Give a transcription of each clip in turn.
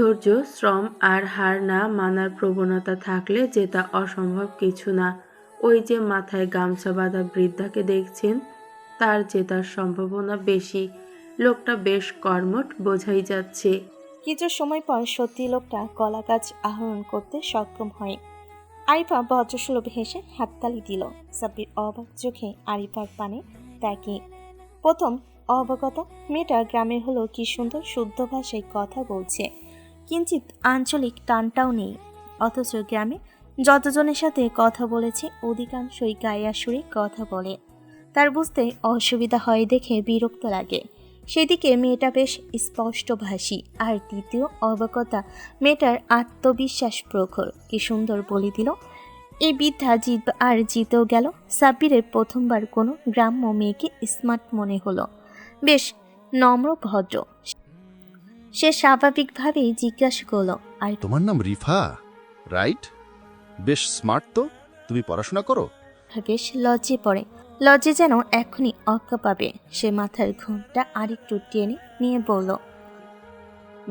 ধৈর্য, শ্রম আর হার না মানার প্রবণতা থাকলে জেতা অসম্ভব কিছু না। ওই যে মাথায় গামছা বাঁধা বৃদ্ধাকে দেখছেন, তার জেতার সম্ভাবনা বেশি। লোকটা বেশ কর্মঠ, বোঝাই যাচ্ছে। কিছু সময় পর সত্যি লোকটা কলা গাছ আহরণ করতে সক্ষম হয়। আরিফা বজ্রসুলভ হেসে হাততালি দিল। সাব্বির অবাক চোখে আরিফার পানে তাকিয়ে প্রথম অবগতা, মেয়েটা গ্রামের হলো কি সুন্দর শুদ্ধ ভাষায় কথা বলছে, কিঞ্চিত আঞ্চলিক টানটাও নেই। অথচ গ্রামে যতজনের সাথে কথা বলেছে অধিকাংশই গায়া সুরে কথা বলে। তার বুঝতে অসুবিধা হয় দেখে বিরক্ত লাগে। সেদিকে মেয়েটা বেশ স্পষ্টভাষী। আর দ্বিতীয় অবগতা, মেয়েটার আত্মবিশ্বাস প্রখর। কি সুন্দর বলে দিল। এই বৃদ্ধা জিত আর জিতেও গেল। সাব্বিরের প্রথমবার কোনো গ্রাম্য মেয়েকে স্মার্ট মনে হলো। বেশ নম্র ভদ্র। সে স্বাভাবিকভাবেই জিজ্ঞাসা করলো, আর তোমার নাম রিফা, রাইট? বেশ স্মার্ট তো। তুমি পড়াশোনা করো? বেশ লজ্জে পড়ে। লজ্জে যেন এখনই অক্কা পাবে। সে মাথার ঘুমটা আরেকটু টেনে নিয়ে বলল,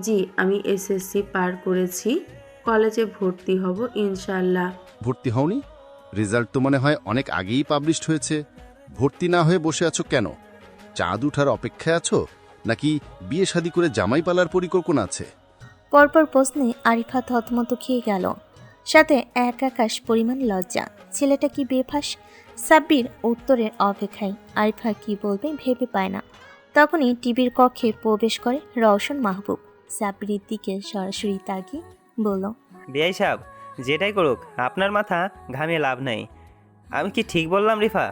জি, আমি এসএসসি পার করেছি। কলেজে ভর্তি হব ইনশাল্লাহ। ভর্তি হওনি? রেজাল্ট তো মনে হয় অনেক আগেই পাবলিশড হয়েছে। ভর্তি না হয়ে বসে আছো কেন? চাঁদ উঠার অপেক্ষায় আছো, নাকি বিয়ে শাদী করে জামাই পালার পরিকল্পনা আছে? পরপর প্রশ্নে আরিফা থতমত খেয়ে গেল, সাথে এক আকাশ পরিমাণ লজ্জা। ছেলেটা কি বেফাস। সাব্বির উত্তরের অপেক্ষায়। আরিফা কি বলবে ভেবে পায় না। তখনই টিভির কক্ষে প্রবেশ করে রওশন মাহবুব। সাব্বিরের দিকে সরাসরি তাকিয়ে বলল, বিআই সাহেব, যেটাই করুক আপনার মাথা ঘামিয়ে লাভ নাই। আমি কি ঠিক বললাম রিফা?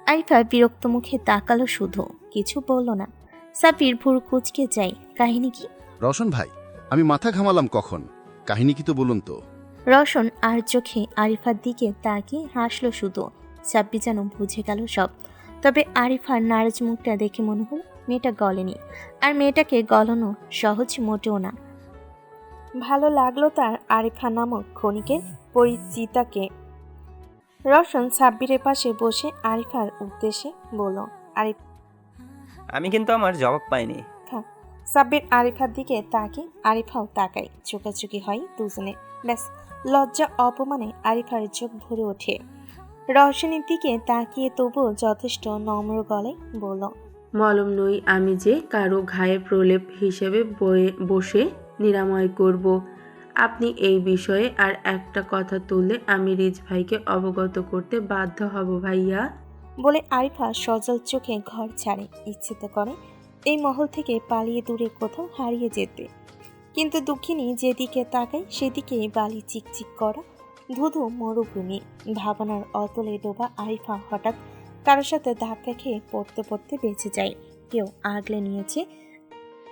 আরিফা বিরক্ত মুখে তাকালো, শুধু কিছু বলল না। সাব্বির ভুরু কুচকে যায়। কাহিনী কি? রওশন ভাই, আমি মাথা ঘামালাম কখন? কাহিনী কি তো বলুন তো। রওশন আর চোখে আরিফার দিকে তাকিয়ে হাসলো শুধু। সাব্বির যেন বুঝে গেল সব। তবে আরিফার নারাজ মুখটা দেখে মনে হল মেয়েটা গলেনি। আর মেয়েটাকে গলানো সহজ মোটেও না। ভালো লাগলো তার আরিফা নামক ক্ষণিকের পরিচিতাকে। রওশন সাব্বিরের পাশে বসে আরিফার উদ্দেশ্যে বলল, আরিফা। আমি কিন্তু আমার জবাব পাইনি। সাব্বির আরিফার দিকে তাকে, আরিফাও তাকায়। চোখাচোখি হয় দুজনে। ব্যাস, লজ্জা অপমানে আরিফার চোখ ভরে ওঠে। রওশনের দিকে তাকিয়ে তবুও যথেষ্ট নম্র গলায় বলল, মলম নই আমি যে কারো ঘায়ে প্রলেপ হিসেবে বসে নিরাময় করব। আপনি এই বিষয়ে আর একটা কথা তুললে আমি রিজ ভাইকে অবগত করতে বাধ্য হব ভাইয়া। বলে আরিফা সজল চোখে ঘর ছাড়ে। ইচ্ছে তো করে এই মহল থেকে পালিয়ে দূরে কোথাও হারিয়ে যেতে, কিন্তু দুঃখিনী যেদিকে তাকায় সেদিকেই বালি চিকচিক করা ধুধু মরুভূমি। ভাবনার অতলে ডোবা আরিফা হঠাৎ কারোর সাথে ধাক্কা খেয়ে পড়তে পড়তে বেঁচে যায়। কেউ আগলে নিয়েছে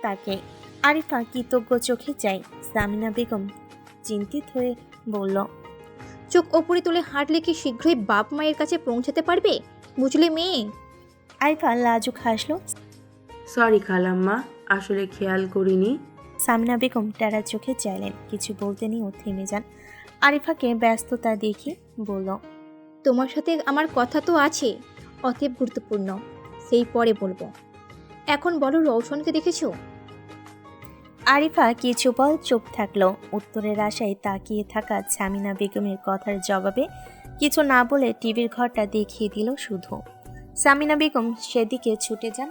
তাকে। আরিফা কৃতজ্ঞ চোখে চায়। সামিনা বেগম চিন্তিত হয়ে বলল, চোখ ওপরে তুলে হাঁটলে কি শীঘ্রই বাপ মায়ের কাছে পৌঁছাতে পারবে? বুঝলে মেয়ে? আরিফা লাজুক হাসলো। সরি খালাম্মা, আসলে খেয়াল করিনি। সামিনা বেগম টেরা চোখে চাইলেন, কিছু বলতে নিয়েও থেমে যান। আরিফাকে ব্যস্ততা দেখে বলল, তোমার সাথে আমার কথা তো আছে, অতএব গুরুত্বপূর্ণ, সেই পরে বলবো। এখন বলো, রওশনকে দেখেছো? আরিফা কিছু পল চুপ থাকলো। উত্তরের আশায় তাকিয়ে থাকা সামিনা বেগমের কথার জবাবে কিছু না বলে টিভির ঘরটা দেখিয়ে দিল শুধু। সামিনা বেগম সেদিকে ছুটে যান।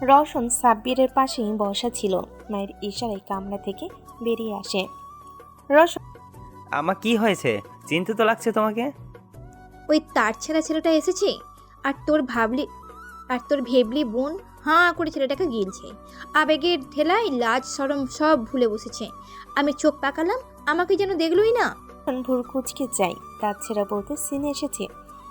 রওশন সাব্বিরের পাশেই বসা ছিল। মায়ের ইশারায় কামরা থেকে বেরিয়ে আসে। রওশন, আমার কি হয়েছে? চিন্তিত লাগছে তোমাকে? ওই তার ছেঁড়া ছেলেটা এসেছে, আর তোর ভেবলি বোন হাঁ করে ছেলেটাকে গিলছে। আবেগের ঠেলায় লাজ শরম সব ভুলে বসেছে। আমি চোখ পাকালাম, আমাকে যেন দেখলই না। ভুর কুচকে যাই। তার ছেড়া বলতে সিনে এসেছে।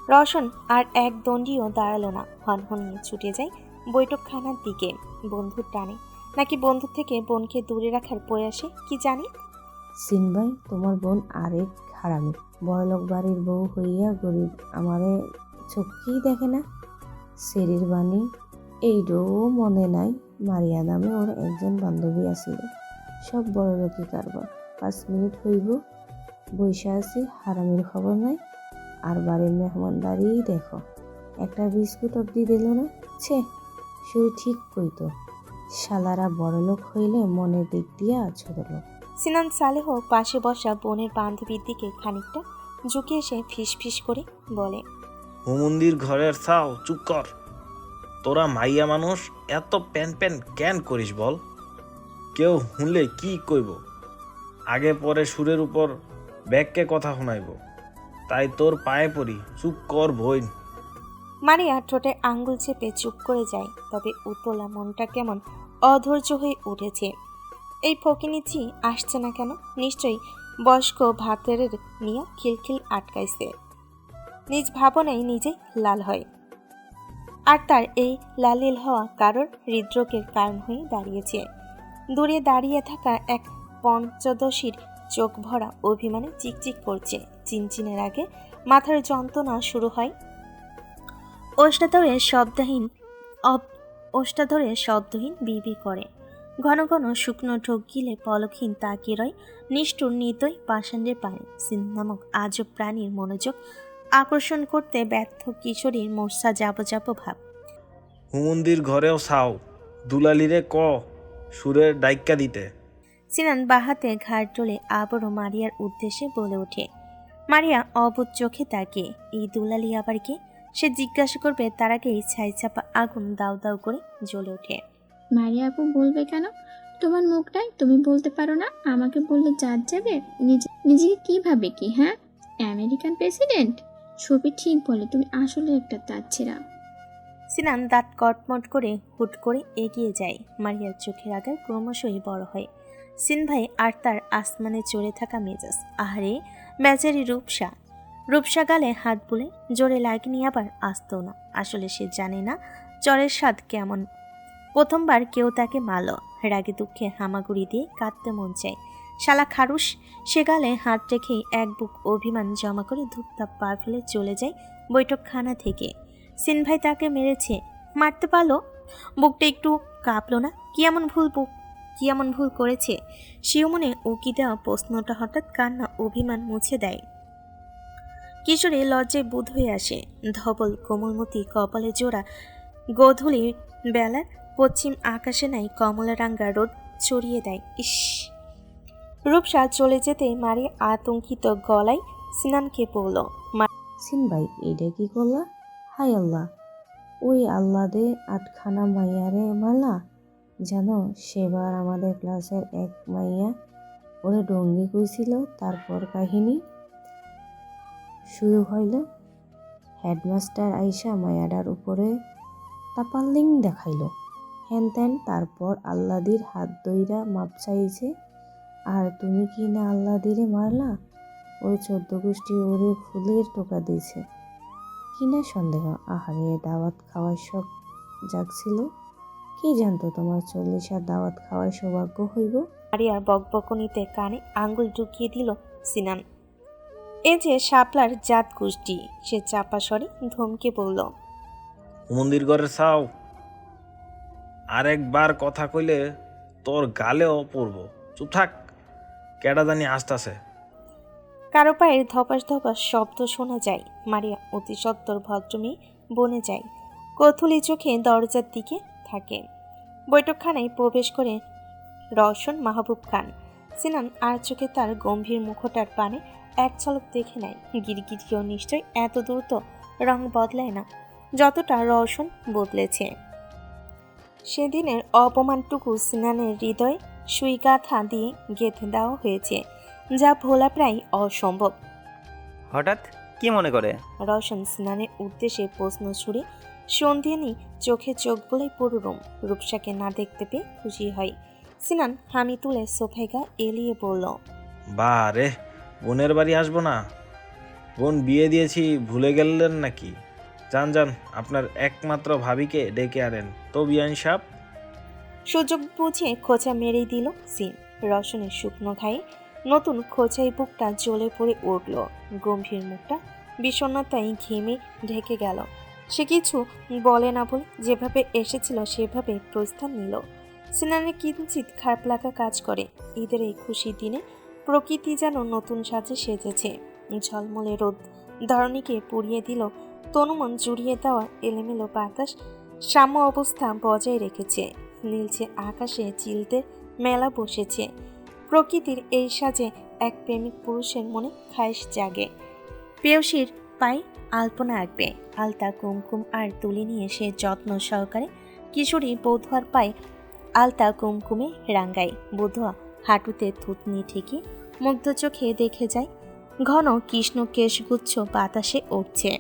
রওশন আর এক দণ্ডিও দাঁড়ালো না, হনহনিয়ে ছুটে যায় বৈঠকখানার দিকে। বন্ধুর টানে, নাকি বন্ধুর থেকে বোনকে দূরে রাখার প্রয়াসে, কি জানি। সিনভাই, তোমার বোন আরেক হারামি। বড়লোক বাড়ির বউ হইয়া গরিব আমারে চোখেই দেখে না। সেরির বাণী এইডও মনে নাই, মারিয়া নামে ওর একজন বান্ধবী আছিল। সব বড়লোকি কারবার। 5 মিনিট হইব বৈশা আছি, হারামির খবর নাই। আর বাড়ির মেহমানদারি দেখো, একটা বিস্কুট অব্দি দিল না। ছে, শরীর ঠিক কইতো। শালারা বড়লোক হইলে মনের দিক দিয়া ছোট লোক। সিনান সালেহ পাশে বসা বোনের বান্ধবীর দিকে খানিকটা ঝুঁকে এসে ফিস করে বলে, হুমন্দির ঘরের ছাও, চুপ কর। তোরা মাইয়া মানুষ এত প্যান প্যান কেন করিস বল? কেউ শুনলে কি কইব? আগে পরে সুরের উপর ব্যাগকে কথা শোনাইব। তাই তোর পায়ে পড়ি, চুপ কর বইন। মারিয়া ঠোঁটে আঙ্গুল চেপে চুপ করে যায়। তবে উতলা মনটা কেমন অধৈর্য হয়ে উঠেছে। এই ফকিনিচি আসছে না কেন? নিশ্চয়ই বয়স্ক ভাতের নিয়ে খিলখিল আটকাইছে। নিজ ভাবনাই নিজেই লাল হয়, আর তার এই লালিল হওয়া কারোর হৃদরোগের কারণ হয়ে দাঁড়িয়েছে। দূরে দাঁড়িয়ে থাকা এক পঞ্চদশীর চোখ ভরা অভিমানে চিকচিক করছে। চিনচিনের আগে মাথার যন্ত্রণা শুরু হয়। ওষ্ঠাধরে শব্দহীন বিবি করে। ঘন ঘন শুকনো ঢোক গিলে পলকহীন তাকিয়ে রয় নিষ্ঠুর নিতই পাষাণ্ডের পানে। সিন নামক আজব প্রাণীর মনোযোগ আকর্ষণ করতে ব্যর্থ কিশোরীর মোর্চা যাবো ভাব। হুমন্দির ঘরেও ছাও, দুলালিরে ক সুরের ডাইক্কা দিতে। সিনান বাহাতে ঘাড় তোলে আবারও মারিয়ার উদ্দেশ্যে বলে ওঠে। মারিয়া অবুঝ চোখে তাকিয়ে, এই দুলালি আবার কে? সে জিজ্ঞাসা করবে তার আগেই ছাই চাপা আগুন দাউ দাউ করে জ্বলে ওঠে। মারিয়া আপু বলবে কেন? তোমার মুখটাই তুমি বলতে পারো না? আমাকে বললে জাত যাবে? নিজেকে কি ভাবে কি? হ্যাঁ, আমেরিকান প্রেসিডেন্ট? ছবি ঠিক বলে, তুমি আসলে একটা তাচ্ছিরা। সিনান দাঁত কটমট করে হুট করে এগিয়ে যায়। মারিয়ার চোখের আগার ক্রমশই বড় হয়। সিন ভাই আর তার আসমানে চড়ে থাকা মেজাজ। আহারে বেচারি রূপসা গালে হাত বুলে জোরে লাগেনি, আবার আসতো না। আসলে সে জানে না চরের স্বাদ কেমন। প্রথমবার কেউ তাকে মারল, রাগে দুঃখে হামাগুড়ি দিয়ে কাঁদতে মন চায়। শালা খারুস, সে গালে হাত রেখেই এক বুক অভিমান জমা করে ধূপধাপ পা ফেলে চলে যায় বৈঠকখানা থেকে। সিন ভাই তাকে মেরেছে, মারতে পারলো, বুকটা একটু কাঁপলো না? কি এমন ভুল করেছে? সেও মনে উকি দেওয়া প্রশ্নটা হঠাৎ কান্না অভিমান মুছে দেয়। কিশোরী লজ্জায় বুধ হয়ে আসে। ধবল কোমলমতি কপালে জোড়া গোধূলি বেলার পশ্চিম আকাশে নাই কমলারাঙ্গা রোদ ছড়িয়ে দেয়। ইস! রূপসা চলে যেতে মারিয়া আতঙ্কিত গলায় সিনানকে বলল, সিন ভাই, এইটা কি করলা? হাই আল্লাহ, ওই আল্লাহ দে আটখানা মাইয়ারে মালা। জানো, সেবার আমাদের ক্লাসের এক মাইয়া ওরে ডঙ্গি কইছিল। তারপর কাহিনী শুরু হইল। হেডমাস্টার আইসা মায়াডার উপরে তাপাল্লিং দেখাইল, হ্যান ত্যান। তারপর আল্লাদির হাত দইরা মাপ চাইছে। আর তুমি কি না আল্লাদিরে মারলা? ওই 14 গোষ্ঠী ওরে ফুলের টোকা দিয়েছে কিনা সন্দেহ। আহারে, দাওয়াত খাওয়ার শখ জাগছিল। কি জানতো তোমার 40 আর দাওয়াত খাওয়ার সৌভাগ্য হইব। মারিয়ার বকবকনিতে কানে আঙ্গুল ঢুকিয়ে দিল সিনান। এ যে শাপলার জাত গোষ্ঠী। সে চাপা স্বরে ধমকে বলল, হুমন্দির ঘরের ছাও, আরেকবার কথা কইলে তোর গালেও পড়ব। চুপ থাক, কেডা জানি আসতাছে। কারো পায়ের ধপাস ধপাস শব্দ শোনা যায়। মারিয়া অতি সত্বর ভদ্রমেয়ে বনে যায়। কৌথুলি চোখে দরজার দিকে থাকে। বৈঠকখানায় প্রবেশ করে রওশন মাহবুব খান। সিনান আর চোখে তার গম্ভীর মুখটার পানে এক ঝলক দেখে নেয়। গিরগিটিও নিশ্চয় এত দ্রুত রং বদলায় না যতটা রওশন বদলেছে। সেদিনের অপমানটুকু সিনানের হৃদয়ে সুইগাথা দিয়ে গেঁথে দেওয়া হয়েছে, যা ভোলা প্রায় অসম্ভব। হঠাৎ কি মনে করে? রওশন সিনানের উদ্দেশ্যে প্রশ্ন ছুড়ে সন্ধিয়ানি চোখে চোখ বলে পুরো রুম। রূপসাকে না দেখতে পেয়ে খুশি হয়। সিনান হামি তুলে সোফায় গা এলিয়ে বলল, বা রে, বোনের বাড়ি আসবো না? বোন বিয়ে দিয়েছি ভুলে গেলেন নাকি? যান, আপনার একমাত্র ভাবিকে ডেকে আনেন তো বিয়ান সাহেব। সুযোগ বুঝে খোঁচা মেরেই দিল সিন। রওশনের শুকনো ঘায়ে নতুন খোঁচাই বুকটা জ্বলে পড়ে উঠল। গম্ভীর মুখটা বিষণ্ণতায় ঘেমে ঢেকে গেল। সে কিছু বলে না বলে যেভাবে এসেছিল সেভাবে প্রস্থান নিল। সিনানের কিঞ্চিত খারাপ লাগা কাজ করে। ঈদের এই খুশির দিনে প্রকৃতি যেন নতুন সাজে সেজেছে। ঝলমলে রোদ ধরণীকে পুড়িয়ে দিল। তনুমন জুড়িয়ে দেওয়া এলোমেলো বাতাস সাম্য অবস্থা বজায় রেখেছে। নীলচে আকাশে চিলতে মেলা বসেছে। প্রকৃতির এই সাজে এক প্রেমিক পুরুষের মনে খায়েশ জাগে। প্রেয়সীর পায়ে আলপনা আঁকবে, আলতা কুমকুম আর তুলি নিয়ে সে যত্ন সহকারে কিশোরী বধূয়ার পায়ে আলতা কুমকুমে রাঙ্গায়। বধূয়া হাঁটুতে থুতনি ঠেকে মুগ্ধ চোখে দেখে যায় ঘন কৃষ্ণ কেশগুচ্ছ বাতাসে উঠছে।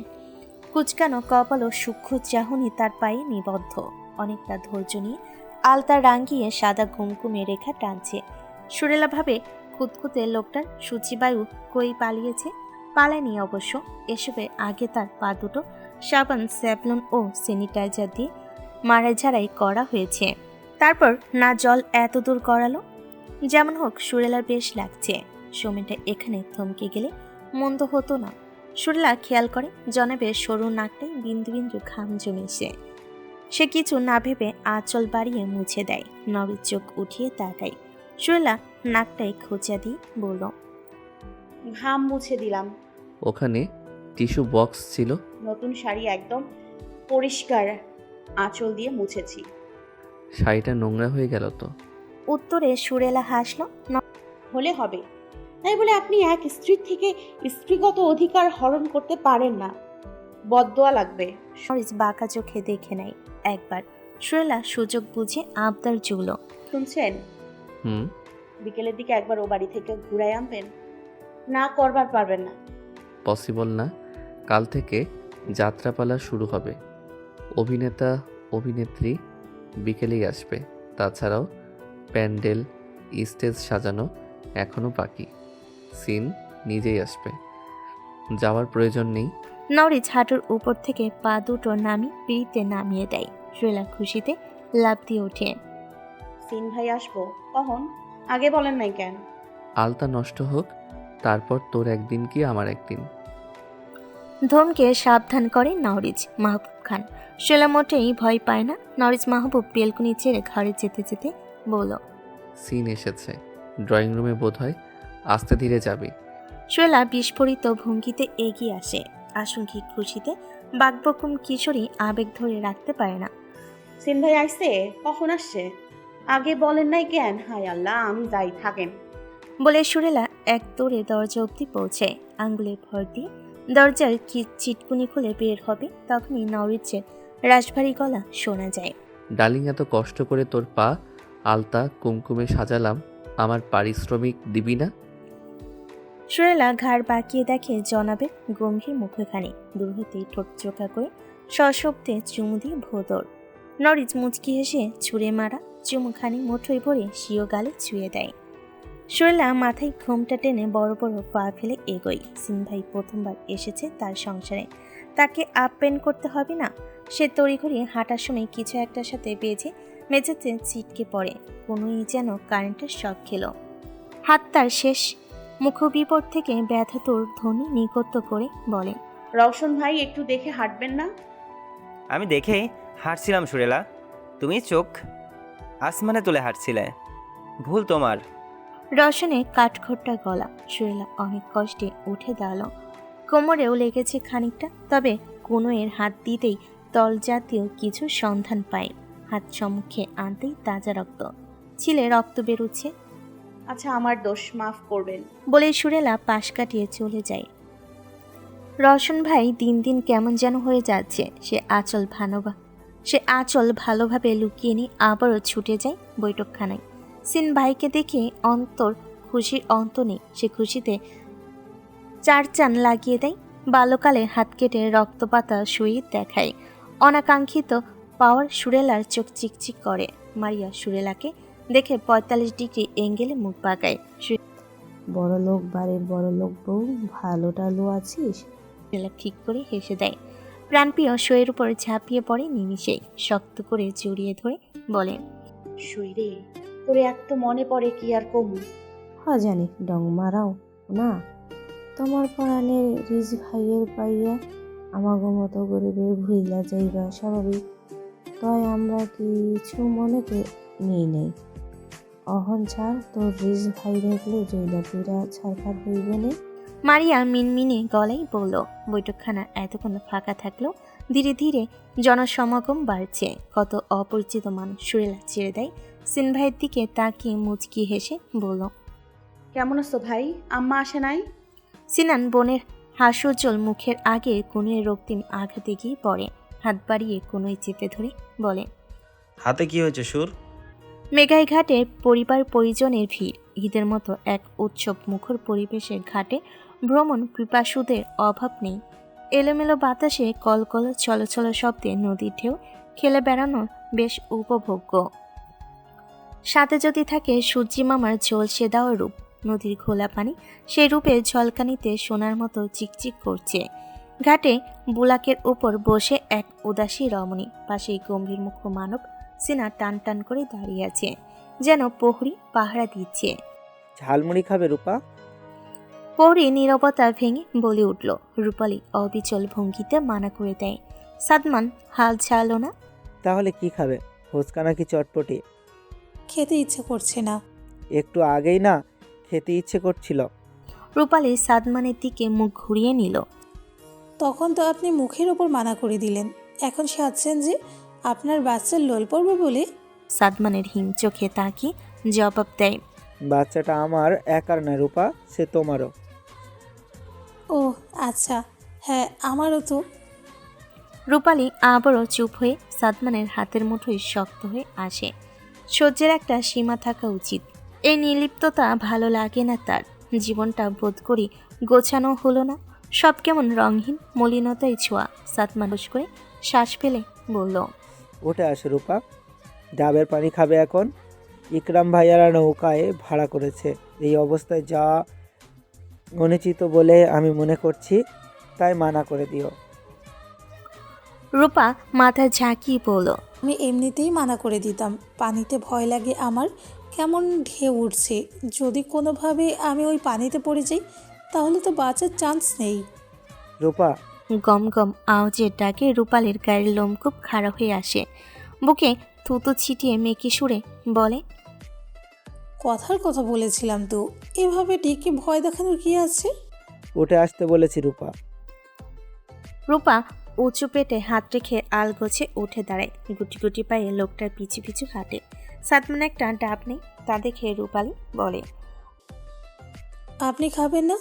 কুচকানো কপাল ও সূক্ষ্ম চাহনি তার পায়ে নিবদ্ধ। অনেকটা ধৈর্য নিয়ে আলতা রাঙ্গিয়ে সাদা কুমকুমে রেখা টানছে। সুরেলা ভাবে খুঁতখুঁতে লোকটার সূচিবায়ু কই পালিয়েছে। পালায়নি অবশ্য, এসবে আগে তার পা দুটো সাবান, স্যাভলন ও স্যানিটাইজার দিয়ে মারাঝাড়াই করা হয়েছে। তারপর না জল এত দূর করালো। যেমন হোক সুরেলার বেশ লাগছে। সময়টা এখানে থমকে গেলে মন্দ হতো না। সুরেলা খেয়াল করে জনাবের সরু নাকটায় বিন্দু বিন্দু ঘাম জমেছে। সে কিছু না ভেবে আঁচল বাড়িয়ে মুছে দেয়। নবীর চোখ উঠিয়ে তাকায়। সুরেলা নাকটায় খোঁচা দিয়ে বলল, ঘাম মুছে দিলাম। ওখানে টিস্যু বক্স ছিল। নতুন শাড়ি একদম পরিষ্কার আঁচল দিয়ে মুছেছি। শাড়িটা নোংরা হয়ে গেল তো। উত্তরে সুরেলা হাসলো। হলে হবে, তাই বলে আপনি এক স্ত্রীর থেকে স্ত্রীগত অধিকার হরণ করতে পারেন না। বদদোয়া লাগবে। নরিস বাঁকা চোখে দেখে নেয় একবার। সুরেলা সুযোগ বুঝে আবদার জুড়ল, শুনছেন? হুম। বিকেলের দিকে একবার ও বাড়ি থেকে ঘুরাই আনবেন। না করবার পারবেন না। পসিবল না। কাল থেকে যাত্রাপালা শুরু হবে। অভিনেতা অভিনেত্রী বিকেলেই আসবে। তাছাড়াও প্যান্ডেল, স্টেজ সাজানো এখনো বাকি। সিন নিজেই আসবে, যাওয়ার প্রয়োজন নেই। নরিস হাঁটুর উপর থেকে পা দুটো পিড়িতে নামিয়ে দেয়। সুরেলা খুশিতে লাফ দিয়ে ওঠে। সিন ভাই আসবো কখন? আগে বলেন নাই কেন? আলতা নষ্ট হোক, তারপর তোর একদিন কি আমার একদিন। ধমকে সাবধান করে নরিস। মাহবুব খান সুরেলা মোটেই ভয় পায় না। নরিস মাহবুব বেলকুনি ছেড়ে ঘরে যেতে যেতে বলল, সিন এসেছে, ড্রয়িং রুমে বোধ হয়, আস্তে ধীরে যাবি। সুরেলা বিস্ফোরিত ভঙ্গিতে এগিয়ে আসে। আশঙ্কিক খুশিতে বাকবকুম কিশোরী আবেগ ধরে রাখতে পারে না। সিন ভাই আসছে? কখন আসছে? আগে বলেন নাই কেন? হায় আল্লাহ, আমি যাই, থাকেন। বলে সুরেলা এক দৌড়ে দরজা অবধি পৌঁছে। আঙ্গুলে ভর দিয়ে দরজার চিটকুনি খুলে বের হবে, তখনই নরিচের রাশভারী গলা শোনা যায়। ডার্লিং, এত কষ্ট করে তোর পা আলতা কুমকুমে সাজালাম, আমার পারিশ্রমিক দিবি না? সুরেলা ঘাড় বাঁকিয়ে দেখে জনাবের গম্ভীর মুখখানি। দূর হতেই ঠোঁট চোখা করে সশব্দে চুমু দিয়ে ভোদর। নরিচ মুচকি হেসে ছুঁড়ে মারা চুমুখানি মুঠোয় ভরে স্বীয় গালে ছুঁয়ে দেয়। সুরেলা মাথায় ঘোমটা টেনে বড় বড় পা ফেলে এগোয়। সিন ভাই প্রথমবার এসেছে তার সংসারে, তাকে আপ্যায়ন করতে হবে না? সে তড়িঘড়ি হাঁটার সময় কিছু একটার সাথে বেজে মেঝেতে ছিটকে পড়ে। কোনোই যেন কারেন্টের শক খেল। হাত তার শেষ মুখবিপদ থেকে ব্যথাতুর ধ্বনি নিগত করে বলে, রওশন ভাই একটু দেখে হাঁটবেন না? আমি দেখে হাঁটছিলাম সুরেলা, তুমি চোখ আসমানে তুলে হাঁটছিলে। ভুল তোমার। রসনে কাঠখোট্টা গলা। সুরেলা অনেক কষ্টে উঠে দাঁড়ালো। কোমরেও লেগেছে খানিকটা, তবে কোনো এর হাত দিতেই তল জাতীয় কিছু সন্ধান পায়। হাত সম্মুখে আনতেই তাজা রক্ত, ছিলে রক্ত বেরুচ্ছে। আচ্ছা, আমার দোষ, মাফ করবেন। বলে সুরেলা পাশ কাটিয়ে চলে যায়। রওশন ভাই দিন দিন কেমন যেন হয়ে যাচ্ছে। সে আঁচল ভালোভাবে লুকিয়ে নিয়ে আবারও ছুটে যায় বৈঠকখানায়। সিন ভাইকে দেখে খুশির অন্ত নেই। সে খুশিতে চার চান লাগিয়ে দেয়। বাল্যকালে হাত কেটে রক্তপাতা শুয়ে দেখায়। অনাকাঙ্ক্ষিত পাওয়ার সুরেলার চোখ চিকচিক করে। মারিয়া সুরেলাকে দেখে 45 ডিগ্রি এঙ্গেলে মুখ বাঁকায়। বড়লোক বাড়ির বড়লোক বউ, ভালো টালো আছিস? সুরেলা ঠিক করে হেসে দেয়। প্রাণপ্রিয় শোয়ের উপর ঝাঁপিয়ে পড়ে নিমিষেই, শক্ত করে জড়িয়ে ধরে বলে, শুই রে, তোরে এত মনে পড়ে কি আর কমু। জানি ডং মারাও না, তোমার পরাণের রিজ ভাইয়ের পাইয়া আমাগো মতো গরিবের ভুইলা যাইবা স্বাভাবিক। তয় আমরা কিছু মনে নিই নেই। অহন ছাড়, তোর রিজ ভাই দেখলে জৈলা পুরা ছাড়খার হইবে না। মারিয়া মিনমিনে গলায় বলল। বৈঠকখানা এতক্ষণ ফাঁকা থাকলেও ধীরে ধীরে জনসমাগম বাড়ছে। কত অপরিচিত মানুষ। সুরেলা ছেড়ে দেয় সিন ভাইয়ের দিকে তাকিয়ে মুচকি হেসে বলল, কেমন আছো ভাই? আম্মা আসে নাই? সিনান বোনের হাস্যোজ্জ্বল মুখের আগে কনুয়ের রক্তিম আঘাতে গিয়ে পড়ে। হাত বাড়িয়ে কনুই চেপে ধরে বলে, হাতে কি হয়েছে সুর? মেঘাই ঘাটে পরিবার পরিজনের ভিড়। ঈদের মতো এক উৎসব মুখর পরিবেশের ঘাটে ভ্রমণ পিপাসুদের অভাব নেই। এলোমেলো বাতাসে কলকল চলচল শব্দে নদীর ঢেউ খেলে বেড়ানো বেশ উপভোগ্য। সাথে যদি থাকে সূর্যি মামার ঝলসে দেওয়া রূপ, নদীর ঘোলা পানি সেই রূপে ঝলকানিতে সোনার মতো চিকচিক করছে। ঘাটে বুলাকের উপর বসে এক উদাসী রমণী, পাশেই গম্ভীর মুখ মানব সিনা টান টান করে দাঁড়িয়ে আছে, যেন প্রহরী পাহারা দিচ্ছে। ঝালমুড়ি খাবে রূপা? প্রহরী নীরবতা ভেঙে বলে উঠল। রূপালী অবিচল ভঙ্গিতে মানা করে দেয়। সাদমান হাল ছাড়লো না। তাহলে কি খাবে? ফুচকা নাকি চটপটি? খেতে ইচ্ছে করছে না। একটু আগেই না খেতে ইচ্ছে করছিল। রূপালী সাদমানের দিকে মুখ ঘুরিয়ে নিল। তখন তো আপনি মুখের ওপর মানা করে দিলেন, এখন সাজছেন যে আপনার বাচ্চার লোল পড়বে বলে। সাদমানের হিম চোখে তাকিয়ে জবাব দেয়, বাচ্চাটা আমার একার না রূপা, সে তোমারও। ও আচ্ছা, হ্যাঁ আমারও তো। রূপালী আবারও চুপ হয়ে সাদমানের হাতের মুঠোয় শক্ত হয়ে আসে। সহ্যের একটা সীমা থাকা উচিত। এই নির্লিপ্ততা ভালো লাগে না তার। জীবনটা বোধ করি গোছানো হলো না, সব কেমন রঙহীন, মলিনতায় ছোঁয়া। সাদমান করে শ্বাস ফেলে বলল, উঠে আসে রূপা, ডাবের পানি খাবে এখন? ইকরাম ভাইয়ারা নৌকায় ভাড়া করেছে। এই অবস্থায় যা অনুচিত বলে আমি মনে করছি, তাই মানা করে দিও। রূপা মাথা ঝাঁকিয়ে বলল, আমি এমনিতেই মানা করে দিতাম, পানিতে ভয় লাগে আমার, কেমন ঢেউ উঠছে, যদি কোনোভাবে আমি ওই পানিতে পড়ে যাই তাহলে তো বাঁচার চান্স নেই। রূপা, গম গম আওয়াজের ডাকে রূপালীর গায়ের লোমকূপ খাড়া হয়ে আসে। বুকে থুতু ছিটিয়ে মেকি সুরে বলে, কথার কথা বলেছিলাম তো, এভাবে ডেকে ভয় দেখানোর কি আছে? উঠে আসতে বলেছি রূপা। রূপা উঁচু পেটে হাত রেখে আলগোছে উঠে দাঁড়ায়। গুটি গুটি পায়ে লোকটার পিছু পিছু হাঁটে। সাদমান একটা ডাব নেই, তা দেখে রূপালী বলে, আপনি খাবেন না?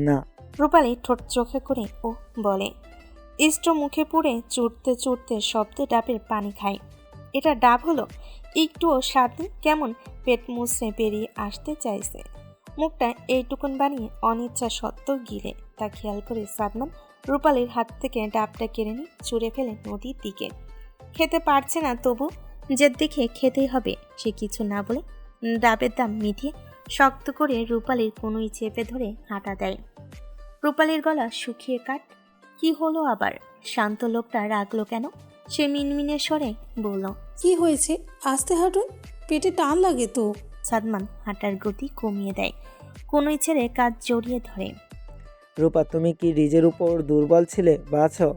না। রূপালী ঠোঁট চোখে করে ও বলে, ইষ্ট মুখে পুড়ে চুটতে চুটতে শব্দে ডাবের পানি খায়। এটা ডাব হলো? একটুও স্বাদ নেই, কেমন পেট মুছড়ে বেরিয়ে আসতে চাইছে। মুখটা এইটুকুন বানিয়ে অনিচ্ছা সত্ত্বেও গিলে। তা খেয়াল করে সাদমান রূপালীর হাত থেকে ডাবটা কেড়ে নিয়ে ছুঁড়ে ফেলে নদীর দিকে। খেতে পারছে না, তবু যে দেখে খেতেই হবে সে কিছু না বলে ডাবের দাম মিটিয়ে শক্ত করে রূপালীর কোনোই চেপে ধরে হাঁটা দেয়। রূপালীর গলা শুকিয়ে কাট। কি হলো আবার? শান্ত লোকটা রাগলো কেন? সে মিনমিনে স্বরে বলল, কি হয়েছে? আস্তে হাঁটুন, পেটে টান লাগে তো। সাদমান হাঁটার গতি কমিয়ে দেয়, কোনোই ছেড়ে কাজ জড়িয়ে ধরে। রূপা, তুমি কি রিজের উপর দুর্বল ছিলে? বাছো।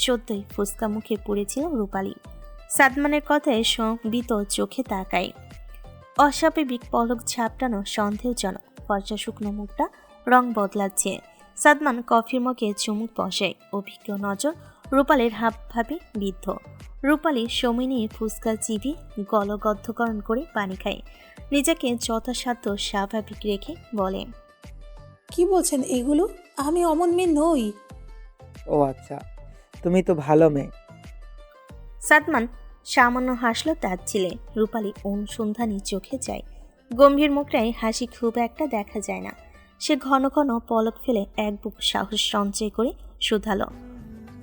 সত্যই ফুসকা মুখে পড়েছিল রূপালী। সাদমানের কথায় সংবিত চোখে তাকায়। অস্বাভাবিক পলক ঝাপটানো সন্দেহজনক। ফর্সা শুকনো মুখটা রং বদলাচ্ছে। সাদমান কফির মগে চুমুক বসায়। অভিজ্ঞ নজর রূপালীর হাবভাবে বিদ্ধ। রূপালী সময় নিয়ে ফুসকা চিবি গলগদ্ধকরণ করে পানি খায়। নিজেকে যথাসাধ্য স্বাভাবিক রেখে বলে, কি বলছেন এগুলো? আমি অমন মেয়ে নই। ও আচ্ছা, তুমি তো ভালো মেয়ে। সাদমান সামান্য হাসল তার ছিলে। রূপালী অনুসন্ধানী চোখে যায়। গম্ভীর মুখটায় হাসি খুব একটা দেখা যায় না। সে ঘন ঘন পলক ফেলে এক বুক সাহস সঞ্চয় করে শুধালো,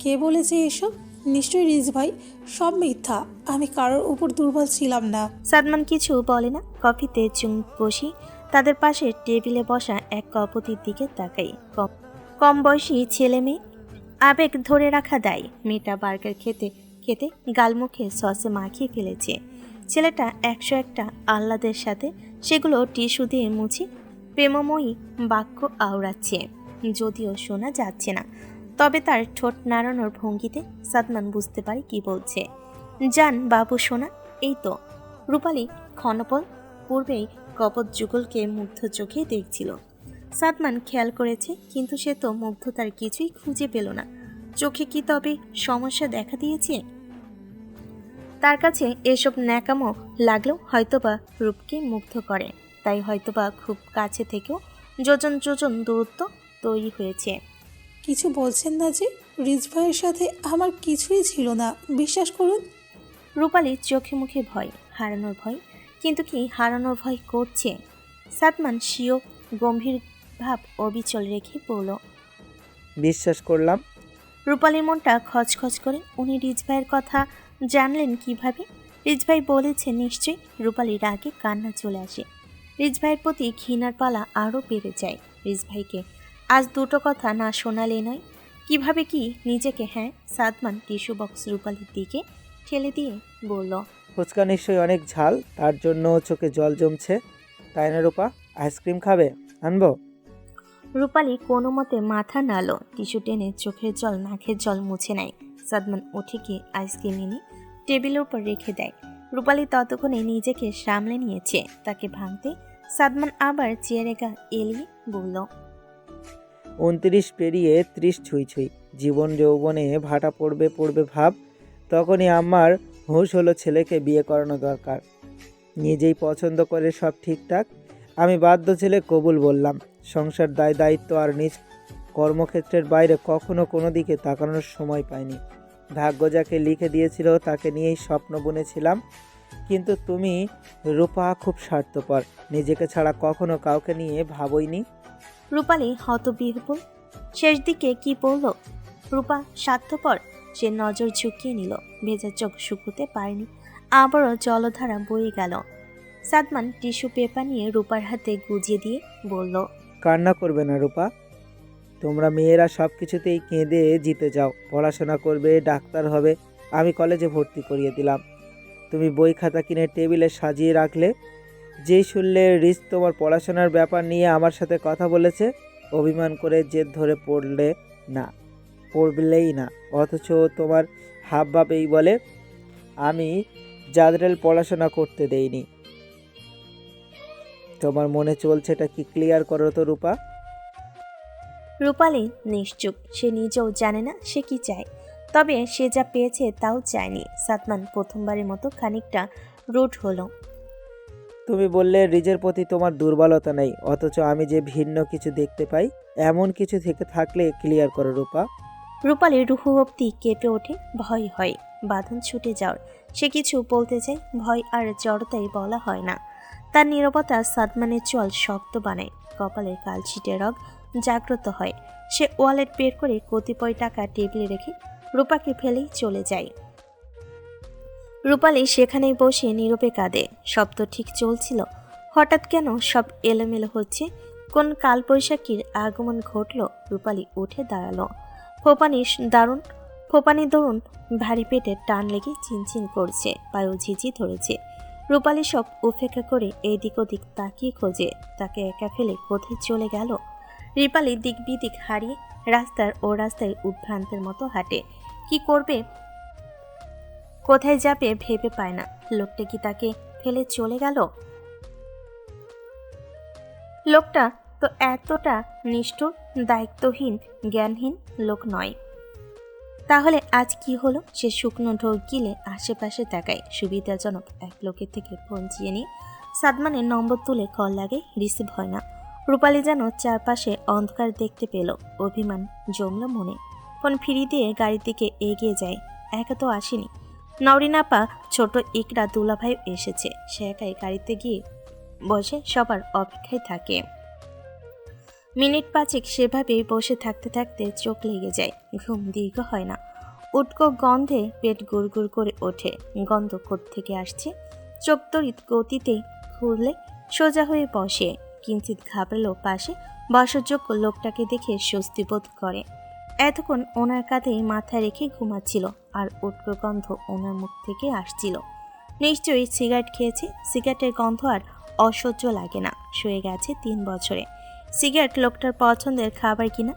কে বলেছে এসব? নিশ্চয়ই রিজ ভাই, সব মিথ্যা, আমি কারোর উপর দুর্বল ছিলাম না। সাদমান কিছু বলে না। কফিতে চুমুক বসি তাদের পাশে টেবিলে বসা এক কপতির দিকে তাকাই। কম বয়সী ছেলে মেয়ে, আবেগ ধরে রাখা দায়। মেয়েটা বার্গার খেতে খেতে গালমুখে সসে মাখিয়ে ফেলেছে। ছেলেটা 101টা আহ্লাদের সাথে সেগুলো টিস্যু দিয়ে মুছে প্রেমময়ী বাক্য আওড়াচ্ছে, যদিও শোনা যাচ্ছে না। তবে তার ঠোঁট নাড়ানোর ভঙ্গিতে সাদমান বুঝতে পারে কি বলছে। জান বাবু সোনা, এই তো। রূপালী ক্ষণপল পূর্বেই কপট যুগলকে মুগ্ধ চোখে দেখছিল। সাদমান খেয়াল করেছে, কিন্তু সে তো মুগ্ধতার কিছুই খুঁজে পেল না। চোখে কি তবে সমস্যা দেখা দিয়েছে? তার কাছে এসব ন্যাকামো লাগলেও হয়তোবা রূপকে মুগ্ধ করে। তাই হয়তোবা খুব কাছে থেকেও যোজন যোজন দূরত্ব তৈরি হয়েছে। কিছু বলছেন না যে? রিজ ভাইয়ের সাথে আমার কিছুই ছিল না, বিশ্বাস করুন। রূপালীর চোখে মুখে ভয়, হারানোর ভয়। কিন্তু কি হারানোর ভয় করছে? সাদমান স্বীয় গম্ভীর ভাব অবিচল রেখে বলল। বিশ্বাস করলাম। রূপালীর মনটা খচখচ করে। উনি রিজ ভাইয়ের কথা জানলেন কিভাবে? রিজ ভাই বলেছে নিশ্চয়ই। রূপালীর রাগে কান্না চলে আসে। রিজ ভাইয়ের প্রতি ঘৃণার পালা আরও বেড়ে যায়। রিজ ভাইকে আজ দুটো কথা না শোনালে নয়। কিভাবে কি নিজেকে? হ্যাঁ। সাদমান টিস্যু বক্স রূপালীর দিকে ঠেলে দিয়ে বলল। ফুচকা নিশ্চয়ই অনেক ঝাল, তার জন্য চোখে জল জমছে, তাই না রূপা? আইসক্রিম খাবে? আনবো? রূপালী কোনো মতে মাথা নাড়ল। টিস্যু টেনে চোখের জল নাকের জল মুছে নেয়। সাদমান উঠে গিয়ে আইসক্রিম এনে টেবিলের উপর রেখে দেয়। রূপালী ততক্ষণে নিজেকে সামলে নিয়েছে। তাকে ভাঙতে সাদমান আবার চেয়ারে গা এলিয়ে বলল। 29 পেরিয়ে 30 ছুঁই ছুঁই, জীবন যৌবনে ভাটা পড়বে পড়বে ভাব। তখনই আমার হুঁশ হলো ছেলেকে বিয়ে করানো দরকার। নিজেই পছন্দ করে সব ঠিকঠাক। আমি বাধ্য ছেলে কবুল বললাম। সংসার দায় দায়িত্ব আর নিজ কর্মক্ষেত্রের বাইরে কখনো কোনো দিকে তাকানোর সময় পাইনি। ভাগ্য যাকে লিখে দিয়েছিল তাকে নিয়েই স্বপ্ন বুনেছিলাম। কিন্তু তুমি রূপা খুব স্বার্থপর, নিজেকে ছাড়া কখনো কাউকে নিয়ে ভাবইনি। রূপালী হতবিহ্বল। শেষ দিকে কি বলল? রূপা স্বার্থপর? সে নজর ঝুঁকিয়ে নিল। ভেজা চোখ শুকুতে পারেনি। আবারও জলধারা বয়ে গেল। সাদমান টিস্যু পেপার নিয়ে রূপার হাতে গুজিয়ে দিয়ে বলল। কান্না করবে না রূপা। তোমরা মেয়েরা সব কিছুতেই কেঁদে জিতে যাও। পড়াশোনা করবে, ডাক্তার হবে। আমি কলেজে ভর্তি করিয়ে দিলাম। তুমি বই খাতা কিনে টেবিলে সাজিয়ে রাখলে। যেই শুনলে রিজ তোমার পড়াশোনার ব্যাপার নিয়ে আমার সাথে কথা বলেছে, অভিমান করে জেদ ধরে পড়লেই না। অথচ তোমার হাবভাব এই বলে আমি জাদরেল পড়াশোনা করতে দেইনি। তোমার মনে চলছে এটা কি ক্লিয়ার করো তো রূপা। রূপালী নিশ্চুপ। সে নিজেও জানে না সে কি চায়। তবে সে যা পেয়েছে তাও চায়নি। সাদমান প্রথমবারের মতো খানিকটা রুড হলো। তুমি বললে রিজের প্রতি তোমার দুর্বলতা নেই, অথচ আমি যে ভিন্ন কিছু দেখতে পাই। এমন কিছু থেকে থাকলে ক্লিয়ার করো রূপা। রূপালীর রুহু অব্দি কেঁপে ওঠে। ভয় হয় বাঁধন ছুটে যাওয়ার। সে কিছু বলতে চায়, ভয় আর জড়তাই বলা হয় না। তার নীরবতা সাদমানের চোয়াল শক্ত বানায়। কপালের কালছিটে রগ জাগ্রত হয়। সে ওয়ালেট বের করে কতিপয় টাকা টেবিলে রেখে রূপাকে ফেলেই চলে যায়। রূপালী সেখানেই বসে নীরবে কাঁদে। সব তো ঠিক চলছিল, হঠাৎ কেন সব এলোমেলো হচ্ছে? কোন কালবৈশাখীর আগমন ঘটল? রূপালী উঠে দাঁড়ালো। ফোপানি দরুন ভারী পেটে টান লেগে চিনচিন করছে, পায়েও ঝিঝি ধরেছে। রূপালী সব উপেক্ষা করে এদিক ওদিক তাকিয়ে খোঁজে তাকে একা ফেলে কোথায় চলে গেল। রূপালী দিক বিদিক হারিয়ে রাস্তায় উদ্ভ্রান্তের মতো হাঁটে। কি করবে, কোথায় যাবে ভেবে পায় না। লোকটা কি তাকে ফেলে চলে গেল? লোকটা তো এতটা নিষ্ঠুর, দায়িত্বহীন, জ্ঞানহীন লোক নয়। তাহলে আজ কি হলো? সে শুকনো ঢোক গিলে আশেপাশে তাকায়। সুবিধাজনক এক লোকের থেকে ফোন চেয়ে নিয়ে সাদমানের নম্বর তুলে কল লাগে, রিসিভ হয় না। রূপালী যেন চারপাশে অন্ধকার দেখতে পেল। অভিমান জমল মনে। ফোন ফিরিয়ে দিয়ে গাড়ির দিকে এগিয়ে যায়। একা তো আসেনি। নওরিন আপা, ছোট ইকরা দুলাভাই এসেছে। সে একাই গাড়িতে গিয়ে বসে সবার অপেক্ষায় থাকে। মিনিট পাঁচেক সেভাবেই বসে থাকতে থাকতে চোখ লেগে যায়। ঘুম দীর্ঘ হয় না। উটকো গন্ধে পেট গুড়গুড় করে ওঠে। গন্ধ কোত্থেকে আসছে? চোখ তড়িৎ গতিতে খুললে সোজা হয়ে বসে। কিঞ্চিত ঘাবড়ালো পাশে বসযোগ্য লোকটাকে দেখে স্বস্তি বোধ করে। এতক্ষণ ওনার কাঁধে মাথা রেখে ঘুমাচ্ছিল, আর উটকো গন্ধ ওনার মুখ থেকে আসছিল। নিশ্চয়ই সিগারেট খেয়েছে। সিগারেটের গন্ধ আর অসহ্য লাগে না। শুয়ে গেছে 3 বছরে। সিগারেট লোকটার পছন্দের খাবার কিনা?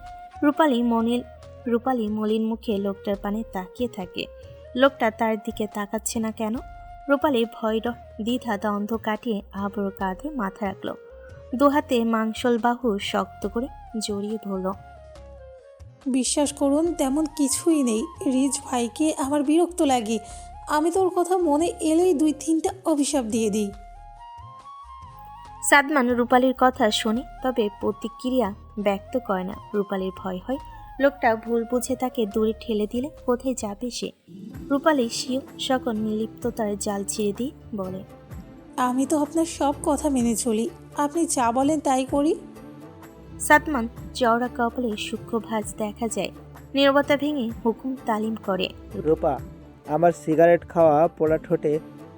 রূপালী মলিন মুখে লোকটার পানে তাকিয়ে থাকে। লোকটা তার দিকে তাকাচ্ছে না কেন? রূপালী ভয় দ্বিধা দ্বন্দ্ব কাটিয়ে আবারও কাঁধে মাথা রাখল। দুহাতে মাংসল বাহু শক্ত করে জড়িয়ে ধরল। বিশ্বাস করুন, তেমন কিছুই নেই। রিজ ভাইকে আমার বিরক্ত লাগে। আমি তোর কথা মনে এলেই 2-3টা অভিশাপ দিয়ে দিই। সাদমান রূপালীর কথা শোনে, তবে প্রতিক্রিয়া ব্যক্ত করে না। রূপালীর ভয় হয় লোকটা ভুল বুঝে তাকে দূরে ঠেলে দিলে কোথায় যাবে সে। রূপালী সিও সকল নির্লিপ্ততার জাল ছিঁড়ে দিয়ে বলে, আমি তো আপনার সব কথা মেনে চলি, আপনি যা বলেন তাই করি। সাদমান চওড়া কপালে সূক্ষ্ম ভাঁজ দেখা যায়। নীরবতা ভেঙে হুকুম তালিম করে, রূপা, আমার সিগারেট খাওয়া পোড়া ঠোঁটে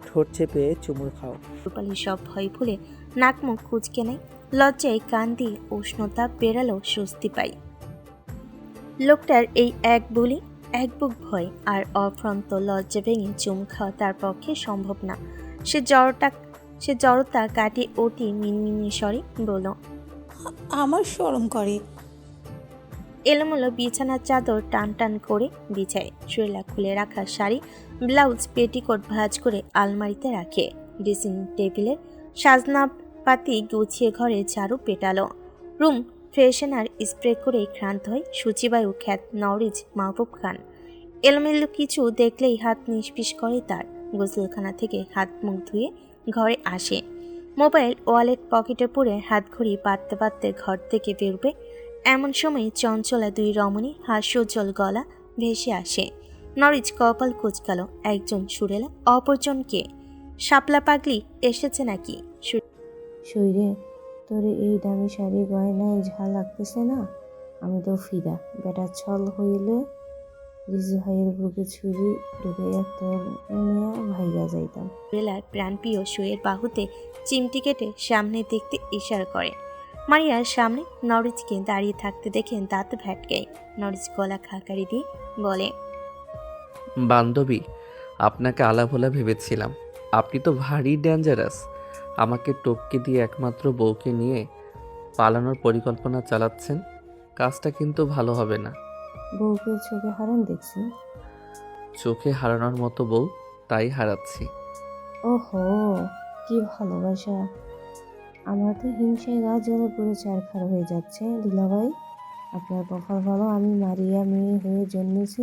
ঠোঁট চেপে চুমুর খাও। রূপালী সব ভয় ভুলে নাক মুখ কুঁচকে নেয়। লজ্জায় কান দিয়ে উষ্ণতা বেড়ালেও স্বস্তি পায়। লোকটার এই এক বলি এক বুক ভয় আর অফ্রান্ত লজ্জা ভেঙে চুম খাওয়া তার পক্ষে সম্ভব না। সে জড়তা কাটিয়ে অতি মিনমিনে স্বরে বলল, আমার শরম করে। এলোমেলো বিছানার চাদর টান টান করে বিছায়। শরীলা খুলে রাখা শাড়ি, ব্লাউজ, পেটিকোট ভাঁজ করে আলমারিতে রাখে। ড্রেসিং টেবিলের সাজনাপাতি গুছিয়ে ঘরে ঝাড়ু পেটালো। রুম ফ্রেশনার স্প্রে করে ক্রান্ত হয় সূচিবায়ু খ্যাত নওরিজ মাহবুব খান। এলোমেলো কিছু দেখলেই হাত নিষ্পিস করে তার। গোসলখানা থেকে হাত মুখ ধুয়ে ঘরে আসে। মোবাইল ওয়ালেট পকেটে পুরে হাত ঘড়ি পাততে পাততে ঘর থেকে বেরোবে এমন সময় চঞ্চলা দুই রমণী হাস্যোজ্জ্বল গলা ভেসে আসে। নরিজ কপাল কুচকালো। একজন সুরেলা, অপরজন কে? শাপলা পাগলি এসেছে নাকি? শরীরে তোর এই দামি শাড়ি গয়নায় ঝাল লাগতেছে না? আমি তো ফিদা। বেটা ছল হইলে রিজু ভাইয়ের বুকে ছুরি ঢুকে তোর মেয়া ভাইয়া যাইতাম। সুরেলার প্রাণপ্রিয় শুয়ের বাহুতে চিমটি কেটে সামনে দেখতে ইশারা করে। মারিয়ার সামনে নরিজকে দাঁড়িয়ে থাকতে দেখে দাঁত ভ্যাটকায়। নরিজ গলা খাকারি দিয়ে বলে, বান্ধবী, আপনাকে আলাভোলা ভেবেছিলাম। আপনি তো ভারী ডেঞ্জারাস। আমাকে টপকে দিয়ে একমাত্র বউকে নিয়ে পালানোর পরিকল্পনা চালাচ্ছেন। কাজটা কিন্তু ভালো হবে না। বউকে চোখে হারান দেখছি। চোখে হারানোর মতো বউ, তাই হারাচ্ছি। ওহো, কি ভালোবাসা! আমার তো হিংসায় গা জ্বলে পুরো চারখার হয়ে যাচ্ছে। দুলাভাই, আপনার কপাল ভালো, আমি মারিয়া মেয়ে হয়ে জন্মেছি।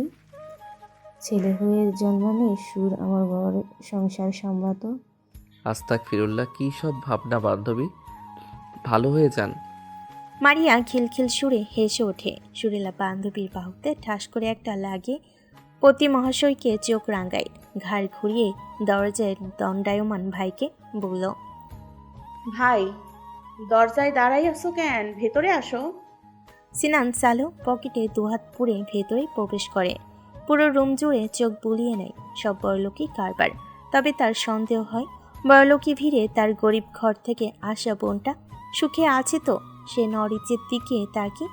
ছেলে হয়ে জন্মালে সুর আমার ঘর সংসার সামলাতো। আস্তাক ফিরুল্লাহ, কী সব ভাবনা বান্ধবী, ভালো হয়ে যান। মারিয়া খিলখিল সুরে হেসে ওঠে। সুরেলা বান্ধবীর বাহুতে ঠাস করে একটা লাগে পতি মহাশয়কে চোখ রাঙায়। ঘাড় ঘুরিয়ে দরজায় দণ্ডায়মান ভাইকে বলল, ভাই, দরজায় দাঁড়াই আসো কেন? ভেতরে আসো। সিনান সালো পকেটে দুহাত পুড়ে ভেতরে প্রবেশ করে। পুরো রুম জুড়ে চোখ বুলিয়ে নেয়। সব বড়লোকি কারবার। তবে তার সন্দেহ হয় বড়লোকি ভিড়ে তার গরিব ঘর থেকে আসা বোনটা সুখে আছে তো। সে নরিজের দিকে তাকে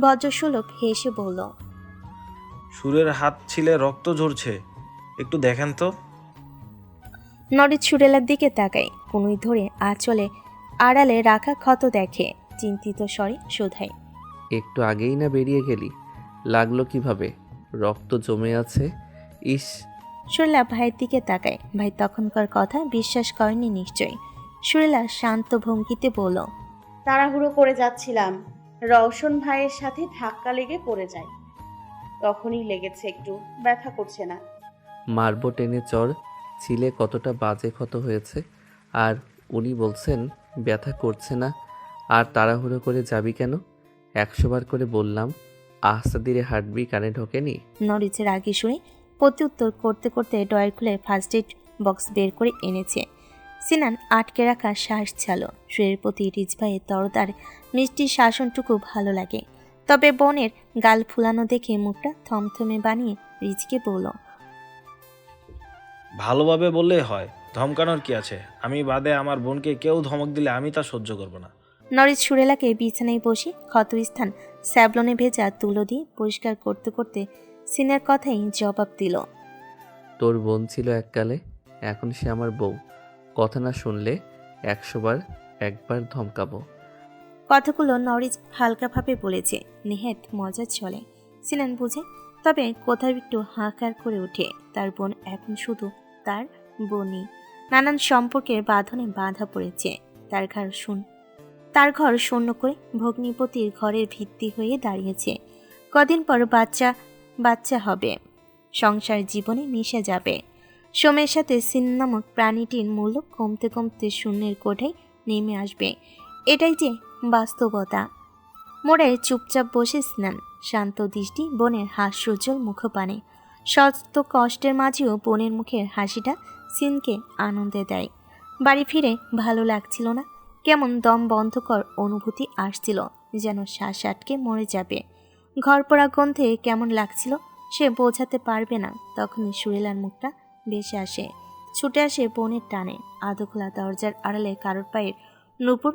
বজ্রসুলভ হেসে বলল, সুরের হাত ছিলে রক্ত ঝরছে, একটু দেখেন তো। নরিজ সুরেলার দিকে তাকায়। কুনুই ধরে আঁচলে আড়ালে রাখা ক্ষত দেখে। চিন্তিত স্বরে শোধায়, একটু আগেই না বেরিয়ে গেলি, লাগলো কিভাবে? রক্ত জমে আছে। ইস! সুরেলা ভাইয়ের দিকে তাকায়। ভাই তখনকার কথা বিশ্বাস করেনি নিশ্চয়ই। সুরেলা শান্ত ভঙ্গিতে বলল, তাড়াহুড়ো করে যাচ্ছিলাম, রওশন ভাইয়ের সাথে ধাক্কা লেগে পড়ে যায়। তখনই লেগেছে, একটু ব্যথা করছে না। মারবো টেনে চর ছিলে কতটা বাজে ক্ষত হয়েছে, আর উনি বলছেন ব্যথা করছে না। আর তাড়াহুড়ো করে যাবি কেন? 100 বার করে বললাম আস্তে ধীরে হাঁটবি, কানে ঢোকেনি? নরিজের আগে শুনে প্রত্যুত্তর করতে করতে ড্রয়ার খুলে ফার্স্ট এড বক্স বের করে এনেছে। সিনান আটকে রাখা শ্বাস ছালো। শুয়ের প্রতি রিজ ভাইয়ের তরতার মিষ্টি শাসনটুকু ভালো লাগে। তবে বোনের গাল ফুলানো দেখে মুখটা থমথমে বানিয়ে রিজকে বলল, ভালোভাবে বললেই হয়, ধমকানোর কি আছে? আমি বাদে আমার বোনকে কেউ ধমক দিলে আমি তা সহ্য করব না। নরিজ সুরেলাকে বিছানায় বসে ক্ষতস্থান স্যাবলনে ভেজা তুলো দিয়ে পরিষ্কার করতে করতে সিনের কথাই জবাব দিল, তোর বোন ছিল এককালে, এখন সে আমার বউ। কথা না শুনলে 100 বার একবার ধমকাবো। কথাগুলো নরিজ হালকাভাবে বলেছে, নেহাত মজা চলে। সিনান বুঝে, তবে কোথাও একটু হাঁকার করে ওঠে। তার বোন এখন শুধু তার বোনই। নানান সম্পর্কের বাঁধনে বাঁধা পড়েছে। তার ঘর শূন্য করে ভগ্নিপতির ঘরের ভিত্তি হয়ে দাঁড়িয়েছে। কদিন পর বাচ্চা হবে। সংসার জীবনে মিশে যাবে। সময়ের সাথে সিন নামক প্রাণীটির মূল্য কমতে কমতে শূন্যের কোঠায় নেমে আসবে, এটাই যে বাস্তবতা। মোড়ে চুপচাপ বসে স্নান, শান্ত দৃষ্টি বোনের হাস্যোজ্জ্বল মুখপানে। শত কষ্টের মাঝেও বোনের মুখের হাসিটা সিনকে আনন্দে দেয়। বাড়ি ফিরে ভালো লাগছিল না, কেমন দম বন্ধকর অনুভূতি আসছিল, যেন শ্বাস আটকে মরে যাবে। ঘর পোড়া গন্ধে কেমন লাগছিল সে বোঝাতে পারবে না। তখনই সুরেলার মুখটা ভেসে আসে, ছুটে আসে বোনের টানে। আধো খোলা দরজার আড়ালে কারোর পায়ের নুপুর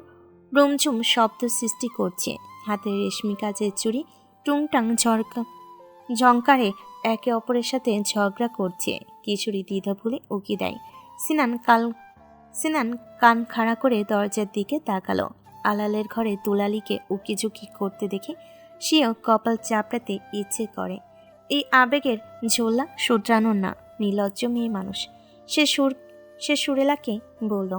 রুমঝুম শব্দ সৃষ্টি করছে। হাতে রেশমি কাজের চুড়ি টুংটাং ঝংকারে একে অপরের সাথে ঝগড়া করছে। কিশোরী দ্বিধা ভুলে উকি দেয়। সিনান কান খাড়া করে দরজার দিকে তাকালো। আলালের ঘরে দুলালিকে উকিঝুঁকি করতে দেখে সেও কপাল চাপড়াতে ইচ্ছে করে। এই আবেগের ঝোলা শুধরানোর না, নির্লজ্জ মেয়ে মানুষ। সে সুরেলাকে বলল,